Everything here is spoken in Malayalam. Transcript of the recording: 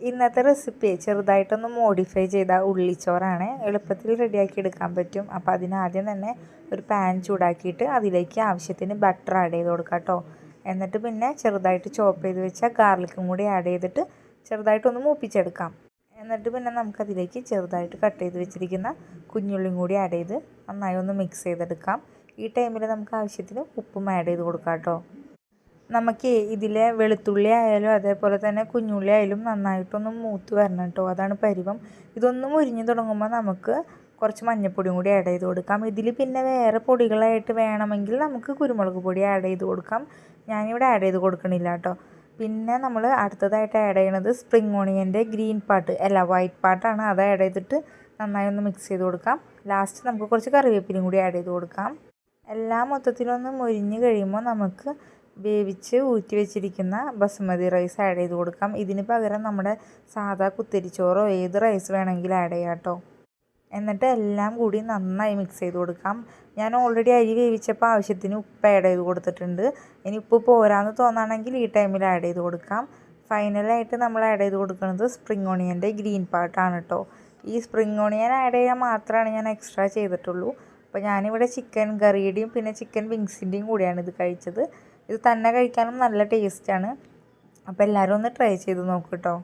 ഇന്നത്തെ റെസിപ്പി ചെറുതായിട്ടൊന്ന് മോഡിഫൈ ചെയ്ത ഉള്ളിച്ചോറാണ്. എളുപ്പത്തിൽ റെഡിയാക്കി എടുക്കാൻ പറ്റും. അപ്പോൾ അതിനാദ്യം തന്നെ ഒരു പാൻ ചൂടാക്കിയിട്ട് അതിലേക്ക് ആവശ്യത്തിന് ബട്ടർ ആഡ് ചെയ്ത് കൊടുക്കാം കേട്ടോ. എന്നിട്ട് പിന്നെ ചെറുതായിട്ട് ചോപ്പ് ചെയ്ത് വെച്ച ഗാർലിക്കും കൂടി ആഡ് ചെയ്തിട്ട് ചെറുതായിട്ടൊന്ന് മൂപ്പിച്ചെടുക്കാം. എന്നിട്ട് പിന്നെ നമുക്കതിലേക്ക് ചെറുതായിട്ട് കട്ട് ചെയ്ത് വെച്ചിരിക്കുന്ന കുഞ്ഞുള്ളിയും കൂടി ആഡ് ചെയ്ത് നന്നായി ഒന്ന് മിക്സ് ചെയ്തെടുക്കാം. ഈ ടൈമിൽ നമുക്ക് ആവശ്യത്തിന് ഉപ്പും ആഡ് ചെയ്ത് കൊടുക്കാം കേട്ടോ. നമുക്ക് ഇതിലെ വെളുത്തുള്ളി ആയാലും അതേപോലെ തന്നെ കുഞ്ഞുള്ളി ആയാലും നന്നായിട്ടൊന്ന് മൂത്ത് വരണം കേട്ടോ. അതാണ് പരുവം. ഇതൊന്ന് മുരിഞ്ഞ് തുടങ്ങുമ്പോൾ നമുക്ക് കുറച്ച് മഞ്ഞൾപ്പൊടിയും കൂടി ആഡ് ചെയ്ത് കൊടുക്കാം. ഇതിൽ പിന്നെ വേറെ പൊടികളായിട്ട് വേണമെങ്കിൽ നമുക്ക് കുരുമുളക് പൊടി ആഡ് ചെയ്ത് കൊടുക്കാം. ഞാനിവിടെ ആഡ് ചെയ്ത് കൊടുക്കണില്ല കേട്ടോ. പിന്നെ നമ്മൾ അടുത്തതായിട്ട് ആഡ് ചെയ്യണത് സ്പ്രിംഗ് ഓണിയൻ്റെ ഗ്രീൻ പാർട്ട് അല്ല വൈറ്റ് പാർട്ടാണ്. അത് ആഡ് ചെയ്തിട്ട് നന്നായി ഒന്ന് മിക്സ് ചെയ്ത് കൊടുക്കാം. ലാസ്റ്റ് നമുക്ക് കുറച്ച് കറിവേപ്പിലയും കൂടി ആഡ് ചെയ്ത് കൊടുക്കാം. എല്ലാം മൊത്തത്തിലൊന്ന് മുരിഞ്ഞ് കഴിയുമ്പോൾ നമുക്ക് വേവിച്ച് ഊറ്റി വെച്ചിരിക്കുന്ന ബസുമതി റൈസ് ആഡ് ചെയ്ത് കൊടുക്കാം. ഇതിന് പകരം നമ്മുടെ സാധാ കുത്തരിച്ചോറോ ഏത് റൈസ് വേണമെങ്കിലും ആഡ് ചെയ്യാം കേട്ടോ. എന്നിട്ട് എല്ലാം കൂടി നന്നായി മിക്സ് ചെയ്ത് കൊടുക്കാം. ഞാൻ ഓൾറെഡി അരി വേവിച്ചപ്പോൾ ആവശ്യത്തിന് ഉപ്പ് ആഡ് ചെയ്ത് കൊടുത്തിട്ടുണ്ട്. ഇനി ഉപ്പ് പോരാന്ന് തോന്നുകയാണെങ്കിൽ ഈ ടൈമിൽ ആഡ് ചെയ്ത് കൊടുക്കാം. ഫൈനലായിട്ട് നമ്മൾ ആഡ് ചെയ്ത് കൊടുക്കുന്നത് സ്പ്രിംഗ് ഓണിയൻ്റെ ഗ്രീൻ പാർട്ടാണ് കേട്ടോ. ഈ സ്പ്രിംഗ് ഓണിയൻ ആഡ് ചെയ്യാൻ മാത്രമാണ് ഞാൻ എക്സ്ട്രാ ചെയ്തിട്ടുള്ളൂ. അപ്പോൾ ഞാനിവിടെ ചിക്കൻ കറിയുടെയും പിന്നെ ചിക്കൻ വിങ്സിൻ്റെയും കൂടിയാണ് ഇത് കഴിച്ചത്. ഇത് തന്നെ കഴിക്കാനും നല്ല ടേസ്റ്റാണ്. അപ്പോൾ എല്ലാവരും ഒന്ന് ട്രൈ ചെയ്ത് നോക്കൂ കേട്ടോ.